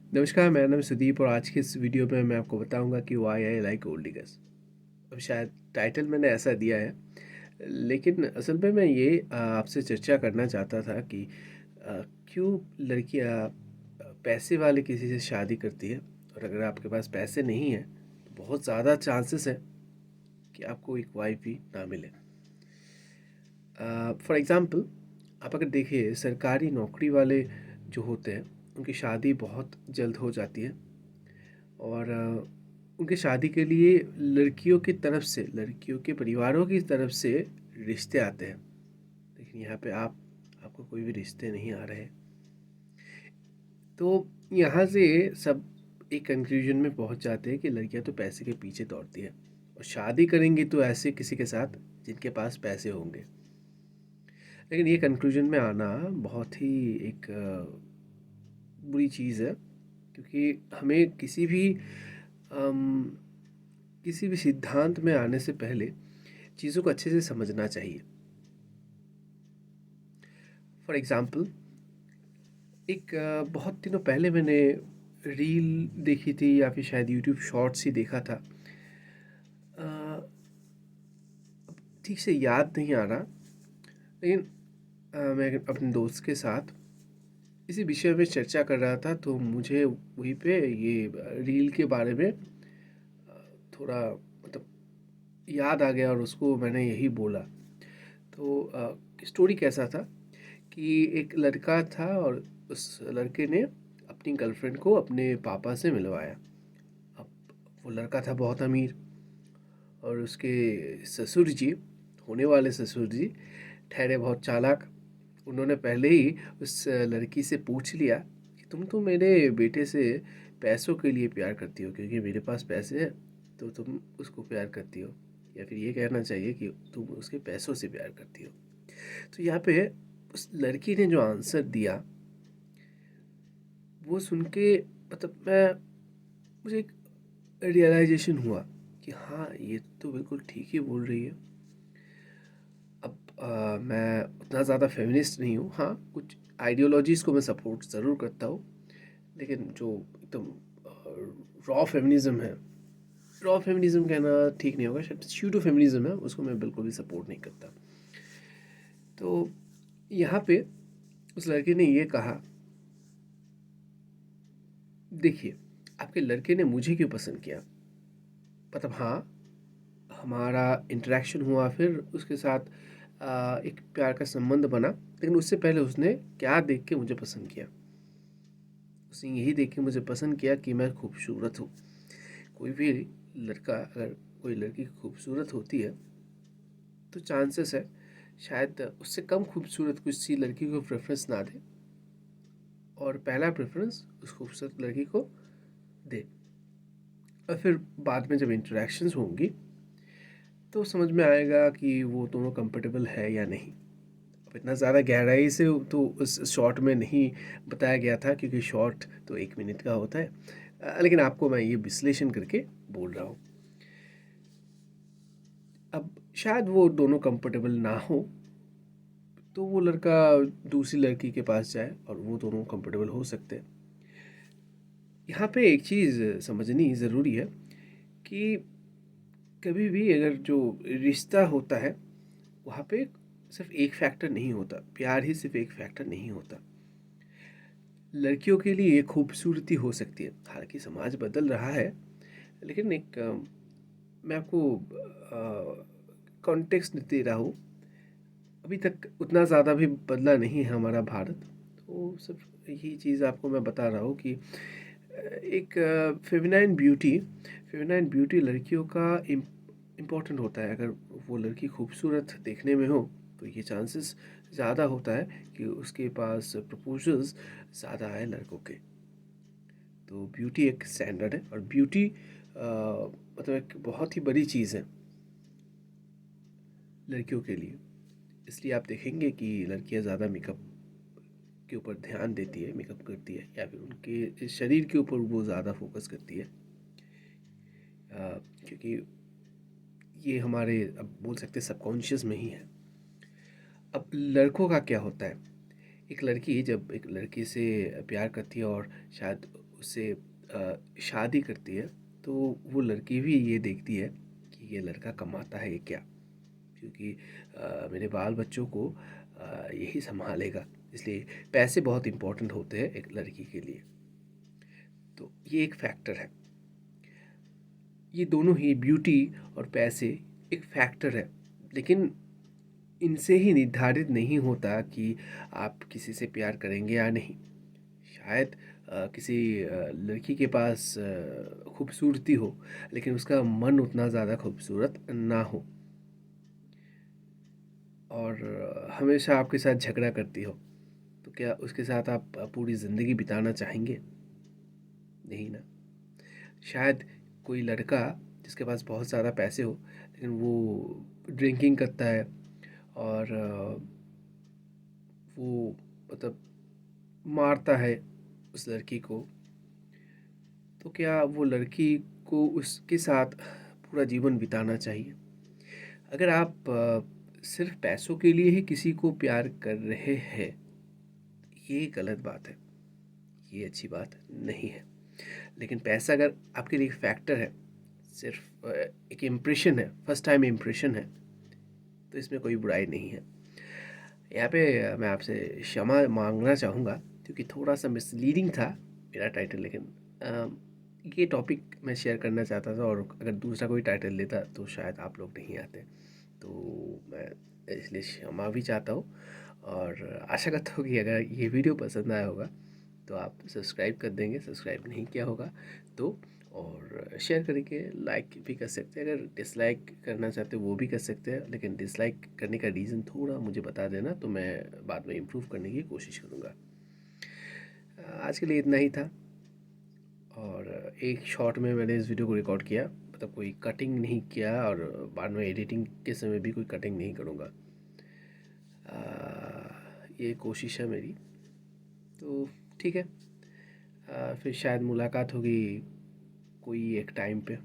नमस्कार, मेरा नाम सुदीप और आज के इस वीडियो में मैं आपको बताऊंगा कि why I like old diggers. अब शायद टाइटल मैंने ऐसा दिया है, लेकिन असल में मैं ये आपसे चर्चा करना चाहता था कि क्यों लड़कियां पैसे वाले किसी से शादी करती है, और अगर आपके पास पैसे नहीं हैं तो बहुत ज़्यादा चांसेस है कि आपको एक वाइफ भी ना मिले। फॉर एग्ज़ाम्पल, आप अगर देखिए सरकारी नौकरी वाले जो होते हैं उनकी शादी बहुत जल्द हो जाती है, और उनकी शादी के लिए लड़कियों की तरफ से, लड़कियों के परिवारों की तरफ से रिश्ते आते हैं। लेकिन यहाँ पे आपको कोई भी रिश्ते नहीं आ रहे। तो यहाँ से सब एक कंक्लूजन में पहुँच जाते हैं कि लड़कियाँ तो पैसे के पीछे दौड़ती है, और शादी करेंगी तो ऐसे किसी के साथ जिनके पास पैसे होंगे। लेकिन ये कंक्लूजन में आना बहुत ही एक बुरी चीज़ है, क्योंकि हमें अम, किसी भी सिद्धांत में आने से पहले चीज़ों को अच्छे से समझना चाहिए। फॉर एग्ज़ाम्पल, एक बहुत दिनों पहले मैंने रील देखी थी, या फिर शायद यूट्यूब शॉर्ट्स ही देखा था। अ, अब ठीक से याद नहीं आ रहा, लेकिन मैं अपने दोस्त के साथ इसी विषय में चर्चा कर रहा था, तो मुझे वहीं पे ये रील के बारे में थोड़ा मतलब याद आ गया, और उसको मैंने यही बोला। तो स्टोरी कैसा था कि एक लड़का था, और उस लड़के ने अपनी गर्लफ्रेंड को अपने पापा से मिलवाया। अब वो लड़का था बहुत अमीर, और उसके ससुर जी, होने वाले ससुर जी, ठहरे बहुत चालाक। उन्होंने पहले ही उस लड़की से पूछ लिया कि तुम तो मेरे बेटे से पैसों के लिए प्यार करती हो, क्योंकि मेरे पास पैसे हैं तो तुम उसको प्यार करती हो, या फिर ये कहना चाहिए कि तुम उसके पैसों से प्यार करती हो। तो यहाँ पे उस लड़की ने जो आंसर दिया, वो सुन के मतलब मुझे एक रियलाइजेशन हुआ कि हाँ, ये तो बिल्कुल ठीक ही बोल रही है। अब मैं उतना ज़्यादा फेमिनिस्ट नहीं हूँ, हाँ कुछ आइडियोलॉजीज़ को मैं सपोर्ट ज़रूर करता हूँ, लेकिन जो एकदम रॉ फेमिनिज़्म है, रॉ फेमिनिज़्म कहना ठीक नहीं होगा, शायद स्यूडो फेमिनिज़्म है, उसको मैं बिल्कुल भी सपोर्ट नहीं करता। तो यहाँ पे उस लड़के ने ये कहा, देखिए आपके लड़के ने मुझे क्यों पसंद किया, मतलब हाँ, हमारा इंटरेक्शन हुआ, फिर उसके साथ एक प्यार का संबंध बना, लेकिन उससे पहले उसने क्या देख के मुझे पसंद किया? उसने यही देख के मुझे पसंद किया कि मैं खूबसूरत हूँ। कोई भी लड़का, अगर कोई लड़की खूबसूरत होती है तो चांसेस है शायद उससे कम खूबसूरत किसी लड़की को प्रेफरेंस ना दे, और पहला प्रेफरेंस उस खूबसूरत लड़की को दे। और फिर बाद में जब इंटरेक्शंस होंगी तो समझ में आएगा कि वो दोनों कंफर्टेबल है या नहीं। अब इतना ज़्यादा गहराई से तो उस शॉर्ट में नहीं बताया गया था, क्योंकि शॉर्ट तो 1 मिनट का होता है। लेकिन आपको मैं ये विश्लेषण करके बोल रहा हूँ। अब शायद वो दोनों कंफर्टेबल ना हो, तो वो लड़का दूसरी लड़की के पास जाए और वो दोनों कंफर्टेबल हो सकते हैं। यहाँ पे एक चीज़ समझनी ज़रूरी है कि कभी भी अगर जो रिश्ता होता है, वहाँ पे सिर्फ एक फैक्टर नहीं होता, प्यार ही सिर्फ एक फैक्टर नहीं होता। लड़कियों के लिए खूबसूरती हो सकती है, हालांकि समाज बदल रहा है, लेकिन मैं आपको कॉन्टेक्स्ट दे रहा हूँ। अभी तक उतना ज़्यादा भी बदला नहीं है हमारा भारत। तो सिर्फ यही चीज़ आपको मैं बता रहा हूँ कि एक फेमिनाइन ब्यूटी लड़कियों का इम्पोर्टेंट होता है। अगर वो लड़की खूबसूरत देखने में हो तो ये चांसेस ज़्यादा होता है कि उसके पास प्रपोजल्स ज़्यादा आए लड़कों के। तो ब्यूटी एक स्टैंडर्ड है, और ब्यूटी मतलब एक बहुत ही बड़ी चीज़ है लड़कियों के लिए। इसलिए आप देखेंगे कि लड़कियां ज़्यादा मेकअप के ऊपर ध्यान देती है, मेकअप करती है, या फिर उनके शरीर के ऊपर वो ज़्यादा फोकस करती है, क्योंकि ये हमारे, अब बोल सकते हैं, सबकॉन्शियस में ही है। अब लड़कों का क्या होता है? एक लड़की जब एक लड़के से प्यार करती है, और शायद उससे शादी करती है तो वो लड़की भी ये देखती है कि ये लड़का कमाता है क्या, क्योंकि मेरे बाल बच्चों को यही संभालेगा, इसलिए पैसे बहुत इम्पोर्टेंट होते हैं एक लड़की के लिए। तो ये एक फैक्टर है। ये दोनों ही, ब्यूटी और पैसे, एक फैक्टर है, लेकिन इनसे ही निर्धारित नहीं होता कि आप किसी से प्यार करेंगे या नहीं। शायद किसी लड़की के पास खूबसूरती हो, लेकिन उसका मन उतना ज़्यादा खूबसूरत ना हो, और हमेशा आपके साथ झगड़ा करती हो, तो क्या उसके साथ आप पूरी ज़िंदगी बिताना चाहेंगे? नहीं ना। शायद कोई लड़का जिसके पास बहुत ज़्यादा पैसे हो, लेकिन वो ड्रिंकिंग करता है, और वो मतलब मारता है उस लड़की को, तो क्या वो लड़की को उसके साथ पूरा जीवन बिताना चाहिए? अगर आप सिर्फ पैसों के लिए ही किसी को प्यार कर रहे हैं, ये गलत बात है, ये अच्छी बात नहीं है। लेकिन पैसा अगर आपके लिए एक फैक्टर है, सिर्फ एक इम्प्रेशन है, फर्स्ट टाइम इम्प्रेशन है, तो इसमें कोई बुराई नहीं है। यहाँ पे मैं आपसे क्षमा मांगना चाहूँगा, क्योंकि थोड़ा सा मिसलीडिंग था मेरा टाइटल, लेकिन अ, ये टॉपिक मैं शेयर करना चाहता था, और अगर दूसरा कोई टाइटल लेता तो शायद आप लोग नहीं आते। तो मैं इसलिए क्षमा भी चाहता हूँ, और आशा करता हूँ कि अगर ये वीडियो पसंद आया होगा तो आप सब्सक्राइब कर देंगे, सब्सक्राइब नहीं किया होगा तो, और शेयर करके लाइक भी कर सकते हैं। अगर डिसलाइक करना चाहते हो वो भी कर सकते हैं, लेकिन डिसलाइक करने का रीज़न थोड़ा मुझे बता देना, तो मैं बाद में इम्प्रूव करने की कोशिश करूँगा। आज के लिए इतना ही था, और एक शॉट में मैंने इस वीडियो को रिकॉर्ड किया, मतलब कोई कटिंग नहीं किया, और बाद में एडिटिंग के समय भी कोई कटिंग नहीं करूँगा। ये कोशिश है मेरी। तो ठीक है, फिर शायद मुलाकात होगी कोई एक टाइम पे।